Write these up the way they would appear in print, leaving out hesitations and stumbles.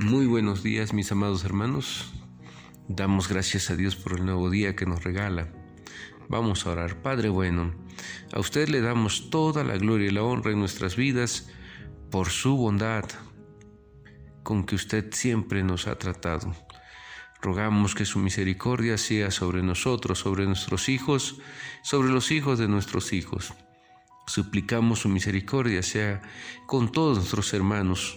Muy buenos días, mis amados hermanos. Damos gracias a Dios por el nuevo día que nos regala. Vamos a orar. Padre bueno, a usted le damos toda la gloria y la honra en nuestras vidas por su bondad con que usted siempre nos ha tratado. Rogamos que su misericordia sea sobre nosotros, sobre nuestros hijos, sobre los hijos de nuestros hijos. Suplicamos su misericordia sea con todos nuestros hermanos.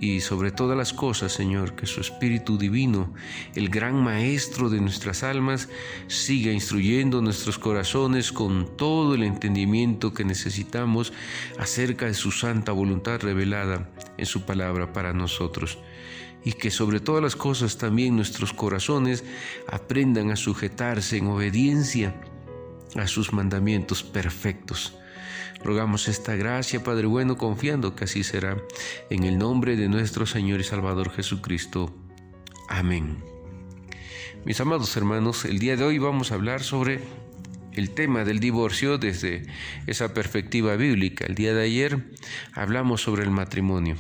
Y sobre todas las cosas, Señor, que su Espíritu Divino, el gran Maestro de nuestras almas, siga instruyendo nuestros corazones con todo el entendimiento que necesitamos acerca de su santa voluntad revelada en su palabra para nosotros. Y que sobre todas las cosas también nuestros corazones aprendan a sujetarse en obediencia a sus mandamientos perfectos. Rogamos esta gracia, Padre bueno, confiando que así será, en el nombre de nuestro Señor y Salvador Jesucristo. Amén. Mis amados hermanos, el día de hoy vamos a hablar sobre el tema del divorcio desde esa perspectiva bíblica. El día de ayer hablamos sobre el matrimonio.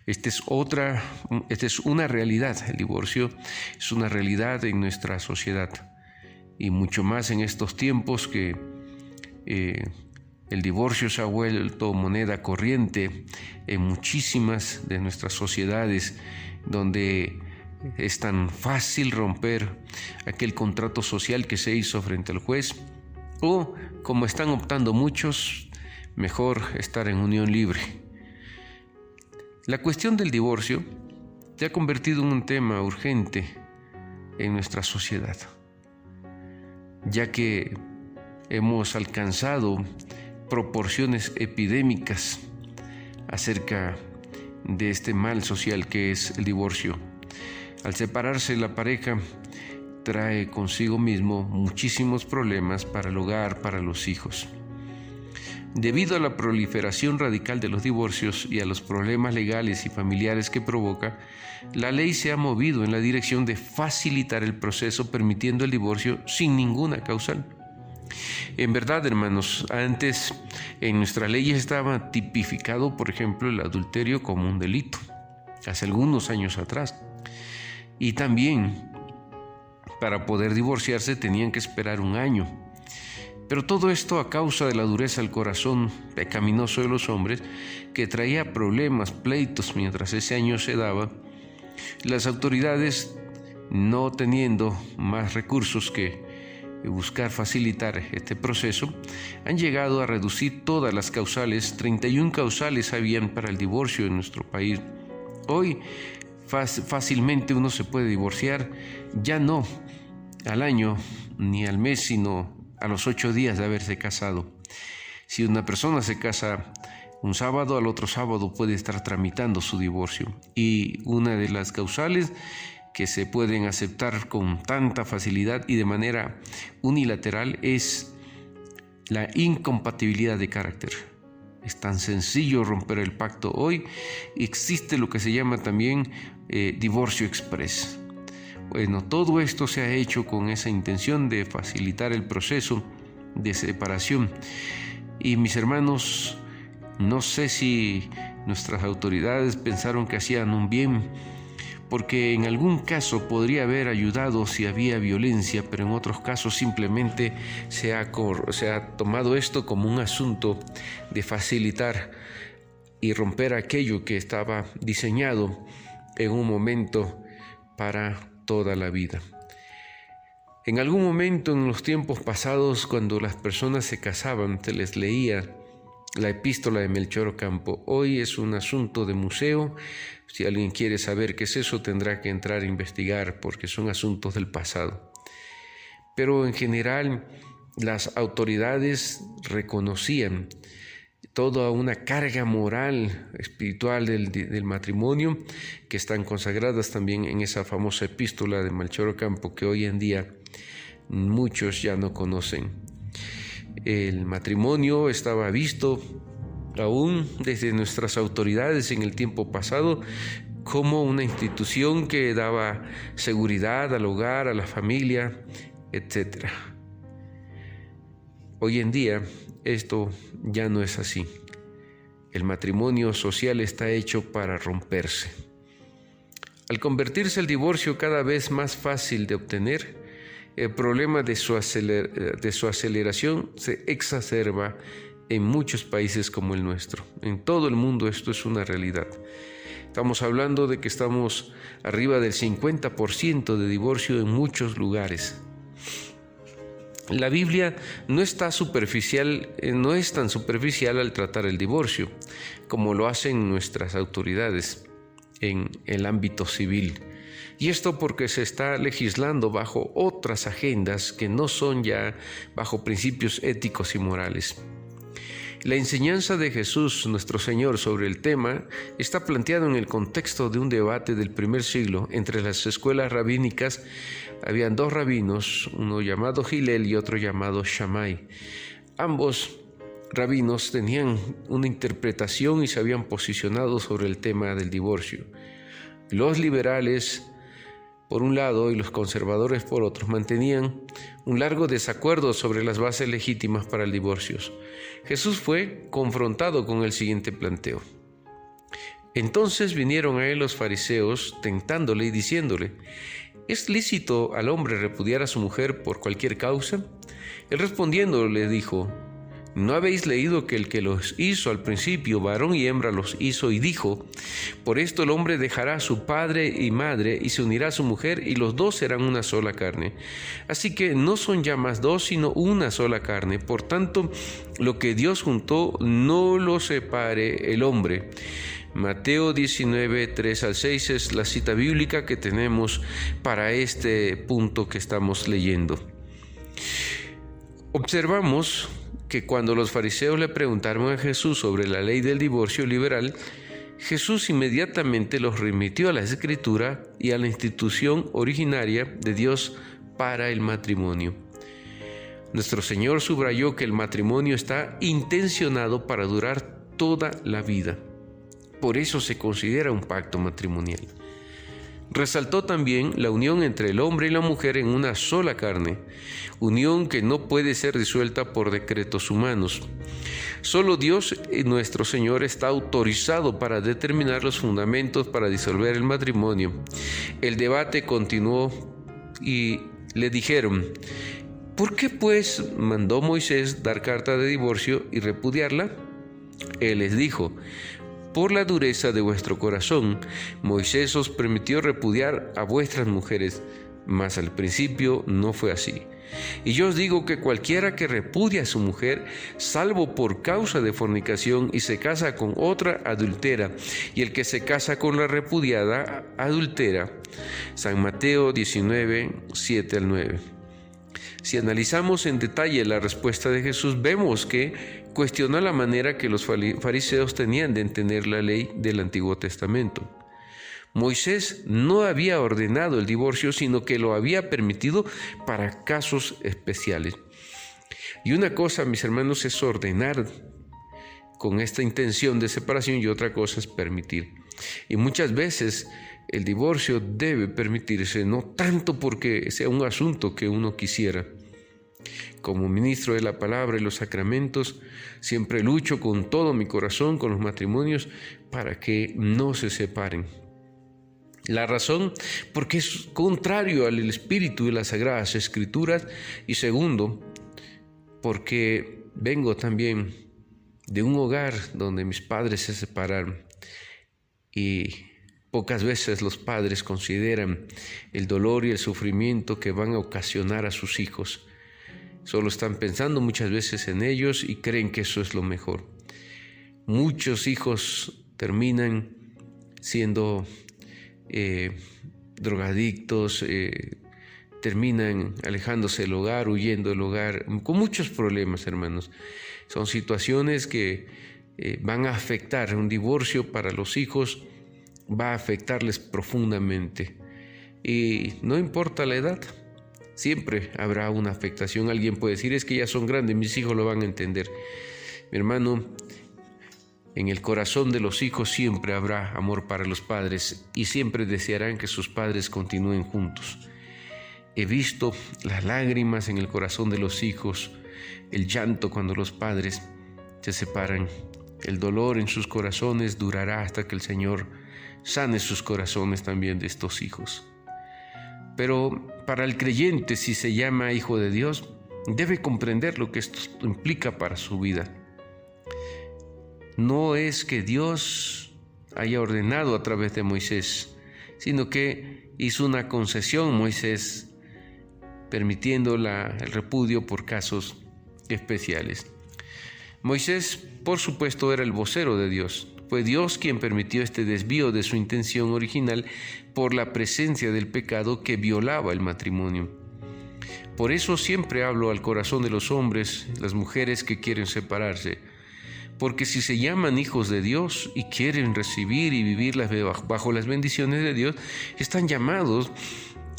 Esta es una realidad. El divorcio es una realidad en nuestra sociedad y mucho más en estos tiempos que el divorcio se ha vuelto moneda corriente en muchísimas de nuestras sociedades, donde es tan fácil romper aquel contrato social que se hizo frente al juez, o, como están optando muchos, mejor estar en unión libre. La cuestión del divorcio se ha convertido en un tema urgente en nuestra sociedad, ya que hemos alcanzado proporciones epidémicas acerca de este mal social que es el divorcio. Al separarse la pareja, trae consigo mismo muchísimos problemas para el hogar, para los hijos. Debido a la proliferación radical de los divorcios y a los problemas legales y familiares que provoca, la ley se ha movido en la dirección de facilitar el proceso, permitiendo el divorcio sin ninguna causal. En verdad, hermanos, antes en nuestra ley estaba tipificado, por ejemplo, el adulterio como un delito, hace algunos años atrás. Y también, para poder divorciarse tenían que esperar un año. Pero todo esto a causa de la dureza del corazón pecaminoso de los hombres, que traía problemas, pleitos mientras ese año se daba, las autoridades, no teniendo más recursos que buscar facilitar este proceso, han llegado a reducir todas las causales. 31 causales habían para el divorcio en nuestro país. Hoy fácilmente uno se puede divorciar, ya no al año ni al mes, sino a los 8 días de haberse casado. Si una persona se casa un sábado, al otro sábado puede estar tramitando su divorcio. Y una de las causales que se pueden aceptar con tanta facilidad y de manera unilateral es la incompatibilidad de carácter. Es tan sencillo romper el pacto. Hoy existe lo que se llama también divorcio express. Bueno, todo esto se ha hecho con esa intención de facilitar el proceso de separación. Y mis hermanos, no sé si nuestras autoridades pensaron que hacían un bien, porque en algún caso podría haber ayudado si había violencia, pero en otros casos simplemente se ha tomado esto como un asunto de facilitar y romper aquello que estaba diseñado en un momento para toda la vida. En algún momento en los tiempos pasados, cuando las personas se casaban, se les leía la epístola de Melchor Ocampo. Hoy es un asunto de museo. Si alguien quiere saber qué es eso, tendrá que entrar a investigar, porque son asuntos del pasado. Pero en general, las autoridades reconocían toda una carga moral, espiritual del matrimonio, que están consagradas también en esa famosa epístola de Melchor Ocampo, que hoy en día muchos ya no conocen. El matrimonio estaba visto aún desde nuestras autoridades en el tiempo pasado como una institución que daba seguridad al hogar, a la familia, etc. Hoy en día esto ya no es así. El matrimonio social está hecho para romperse. Al convertirse el divorcio cada vez más fácil de obtener, el problema de su aceleración se exacerba en muchos países como el nuestro. En todo el mundo esto es una realidad. Estamos hablando de que estamos arriba del 50% de divorcio en muchos lugares. La Biblia no es tan superficial al tratar el divorcio como lo hacen nuestras autoridades en el ámbito civil. Y esto porque se está legislando bajo otras agendas que no son ya bajo principios éticos y morales. La enseñanza de Jesús, nuestro Señor, sobre el tema está planteado en el contexto de un debate del primer siglo entre las escuelas rabínicas. Habían dos rabinos, uno llamado Hillel y otro llamado Shammai. Ambos rabinos tenían una interpretación y se habían posicionado sobre el tema del divorcio. Los liberales, por un lado, y los conservadores, por otro, mantenían un largo desacuerdo sobre las bases legítimas para el divorcio. Jesús fue confrontado con el siguiente planteo. Entonces vinieron a él los fariseos, tentándole y diciéndole: ¿es lícito al hombre repudiar a su mujer por cualquier causa? Él respondiendo le dijo: ¿no habéis leído que el que los hizo al principio, varón y hembra los hizo, y dijo: por esto el hombre dejará a su padre y madre y se unirá a su mujer, y los dos serán una sola carne? Así que no son ya más dos, sino una sola carne. Por tanto, lo que Dios juntó, no lo separe el hombre. Mateo 19, 3 al 6 es la cita bíblica que tenemos para este punto que estamos leyendo. Observamos que cuando los fariseos le preguntaron a Jesús sobre la ley del divorcio liberal, Jesús inmediatamente los remitió a la Escritura y a la institución originaria de Dios para el matrimonio. Nuestro Señor subrayó que el matrimonio está intencionado para durar toda la vida. Por eso se considera un pacto matrimonial. Resaltó también la unión entre el hombre y la mujer en una sola carne, unión que no puede ser disuelta por decretos humanos. Solo Dios, nuestro Señor, está autorizado para determinar los fundamentos para disolver el matrimonio. El debate continuó y le dijeron: ¿por qué pues mandó Moisés dar carta de divorcio y repudiarla? Él les dijo: por la dureza de vuestro corazón, Moisés os permitió repudiar a vuestras mujeres, mas al principio no fue así. Y yo os digo que cualquiera que repudia a su mujer, salvo por causa de fornicación, y se casa con otra, adultera, y el que se casa con la repudiada, adultera. San Mateo 19, 7 al 9. Si analizamos en detalle la respuesta de Jesús, vemos que cuestionó la manera que los fariseos tenían de entender la ley del Antiguo Testamento. Moisés no había ordenado el divorcio, sino que lo había permitido para casos especiales. Y una cosa, mis hermanos, es ordenar con esta intención de separación, y otra cosa es permitir. Y muchas veces el divorcio debe permitirse, no tanto porque sea un asunto que uno quisiera. Como ministro de la palabra y los sacramentos, siempre lucho con todo mi corazón con los matrimonios para que no se separen. La razón, porque es contrario al espíritu de las Sagradas Escrituras, y segundo, porque vengo también de un hogar donde mis padres se separaron, y pocas veces los padres consideran el dolor y el sufrimiento que van a ocasionar a sus hijos. Solo están pensando muchas veces en ellos y creen que eso es lo mejor. Muchos hijos terminan siendo drogadictos, terminan alejándose del hogar, huyendo del hogar, con muchos problemas, hermanos. Son situaciones que van a afectar. Un divorcio para los hijos va a afectarles profundamente. Y no importa la edad, siempre habrá una afectación. Alguien puede decir: es que ya son grandes, mis hijos lo van a entender. Mi hermano, en el corazón de los hijos siempre habrá amor para los padres y siempre desearán que sus padres continúen juntos. He visto las lágrimas en el corazón de los hijos, el llanto cuando los padres se separan. El dolor en sus corazones durará hasta que el Señor sane sus corazones también de estos hijos. Pero para el creyente, si se llama hijo de Dios, debe comprender lo que esto implica para su vida. No es que Dios haya ordenado a través de Moisés, sino que hizo una concesión Moisés, permitiendo el repudio por casos especiales. Moisés, por supuesto, era el vocero de Dios. Fue Dios quien permitió este desvío de su intención original por la presencia del pecado que violaba el matrimonio. Por eso siempre hablo al corazón de los hombres, las mujeres que quieren separarse, porque si se llaman hijos de Dios y quieren recibir y vivir bajo las bendiciones de Dios, están llamados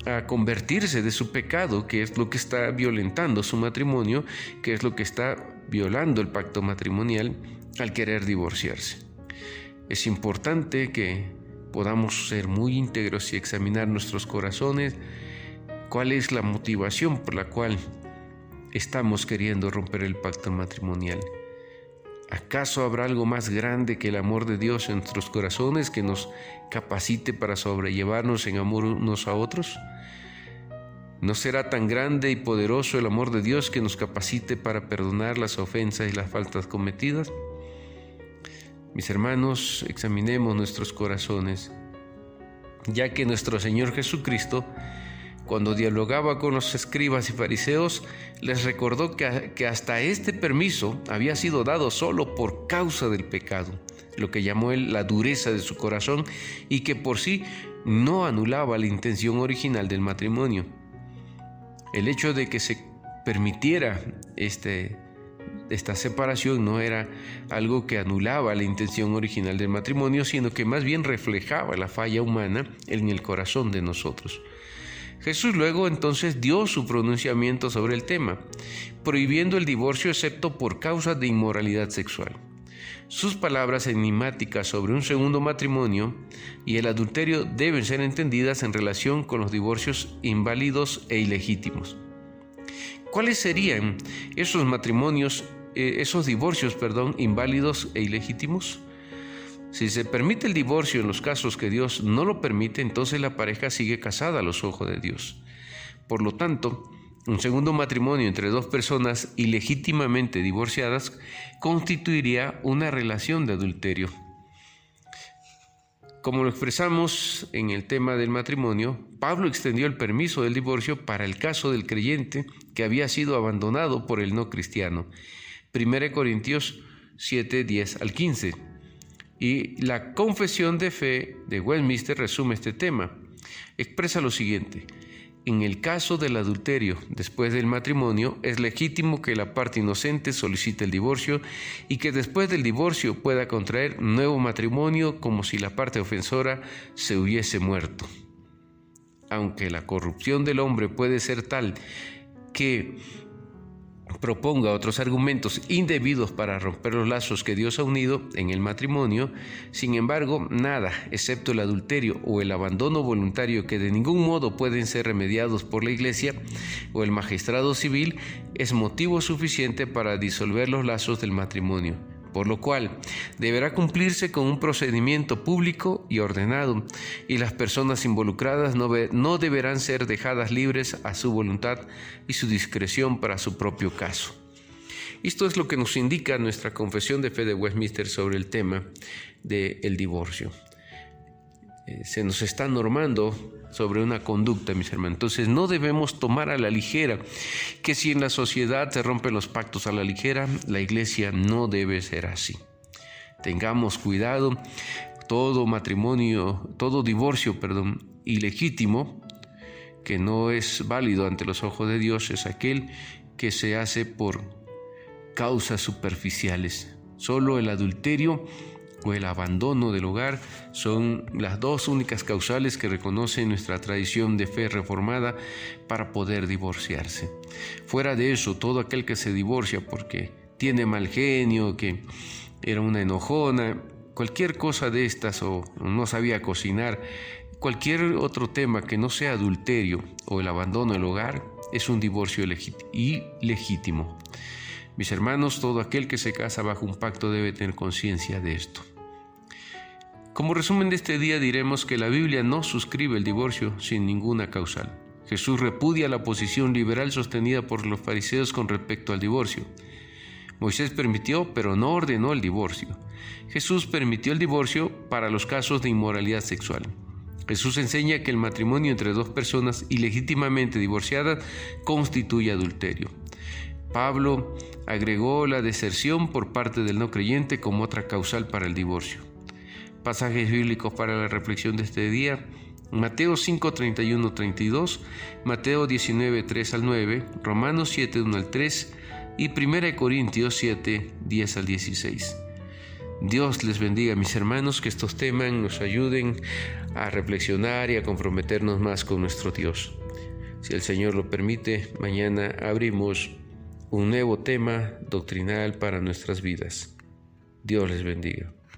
a convertirse de su pecado, que es lo que está violentando su matrimonio, que es lo que está violando el pacto matrimonial al querer divorciarse. Es importante que podamos ser muy íntegros y examinar nuestros corazones, cuál es la motivación por la cual estamos queriendo romper el pacto matrimonial. ¿Acaso habrá algo más grande que el amor de Dios en nuestros corazones que nos capacite para sobrellevarnos en amor unos a otros? ¿No será tan grande y poderoso el amor de Dios que nos capacite para perdonar las ofensas y las faltas cometidas? Mis hermanos, examinemos nuestros corazones, ya que nuestro Señor Jesucristo, cuando dialogaba con los escribas y fariseos, les recordó que hasta este permiso había sido dado solo por causa del pecado, lo que llamó él la dureza de su corazón, y que por sí no anulaba la intención original del matrimonio. El hecho de que se permitiera esta separación no era algo que anulaba la intención original del matrimonio, sino que más bien reflejaba la falla humana en el corazón de nosotros. Jesús luego entonces dio su pronunciamiento sobre el tema, prohibiendo el divorcio excepto por causa de inmoralidad sexual. Sus palabras enigmáticas sobre un segundo matrimonio y el adulterio deben ser entendidas en relación con los divorcios inválidos e ilegítimos. ¿Cuáles serían esos divorcios inválidos e ilegítimos? Si se permite el divorcio en los casos que Dios no lo permite, entonces la pareja sigue casada a los ojos de Dios. Por lo tanto, un segundo matrimonio entre dos personas ilegítimamente divorciadas constituiría una relación de adulterio. Como lo expresamos en el tema del matrimonio, Pablo extendió el permiso del divorcio para el caso del creyente que había sido abandonado por el no cristiano. 1 Corintios 7, 10 al 15. Y la Confesión de Fe de Westminster resume este tema. Expresa lo siguiente: en el caso del adulterio después del matrimonio, es legítimo que la parte inocente solicite el divorcio y que después del divorcio pueda contraer nuevo matrimonio como si la parte ofensora se hubiese muerto. Aunque la corrupción del hombre puede ser tal que proponga otros argumentos indebidos para romper los lazos que Dios ha unido en el matrimonio, sin embargo, nada, excepto el adulterio o el abandono voluntario que de ningún modo pueden ser remediados por la Iglesia o el magistrado civil, es motivo suficiente para disolver los lazos del matrimonio, por lo cual deberá cumplirse con un procedimiento público y ordenado, y las personas involucradas no deberán ser dejadas libres a su voluntad y su discreción para su propio caso. Esto es lo que nos indica nuestra Confesión de Fe de Westminster sobre el tema del divorcio. Se nos está normando sobre una conducta, mis hermanos. Entonces no debemos tomar a la ligera que si en la sociedad se rompen los pactos a la ligera, la Iglesia no debe ser así. Tengamos cuidado. Todo divorcio ilegítimo, que no es válido ante los ojos de Dios, es aquel que se hace por causas superficiales. Solo el adulterio o el abandono del hogar son las dos únicas causales que reconoce nuestra tradición de fe reformada para poder divorciarse. Fuera de eso, todo aquel que se divorcia porque tiene mal genio, que era una enojona, cualquier cosa de estas, o no sabía cocinar, cualquier otro tema que no sea adulterio o el abandono del hogar, es un divorcio ilegítimo. Mis hermanos, todo aquel que se casa bajo un pacto debe tener conciencia de esto. Como resumen de este día diremos que la Biblia no suscribe el divorcio sin ninguna causal. Jesús repudia la posición liberal sostenida por los fariseos con respecto al divorcio. Moisés permitió, pero no ordenó el divorcio. Jesús permitió el divorcio para los casos de inmoralidad sexual. Jesús enseña que el matrimonio entre dos personas ilegítimamente divorciadas constituye adulterio. Pablo agregó la deserción por parte del no creyente como otra causal para el divorcio. Pasajes bíblicos para la reflexión de este día: Mateo 5, 31, 32, Mateo 19, 3 al 9, Romanos 7, 1 al 3 y 1 Corintios 7, 10 al 16. Dios les bendiga, mis hermanos, que estos temas nos ayuden a reflexionar y a comprometernos más con nuestro Dios. Si el Señor lo permite, mañana abrimos un nuevo tema doctrinal para nuestras vidas. Dios les bendiga.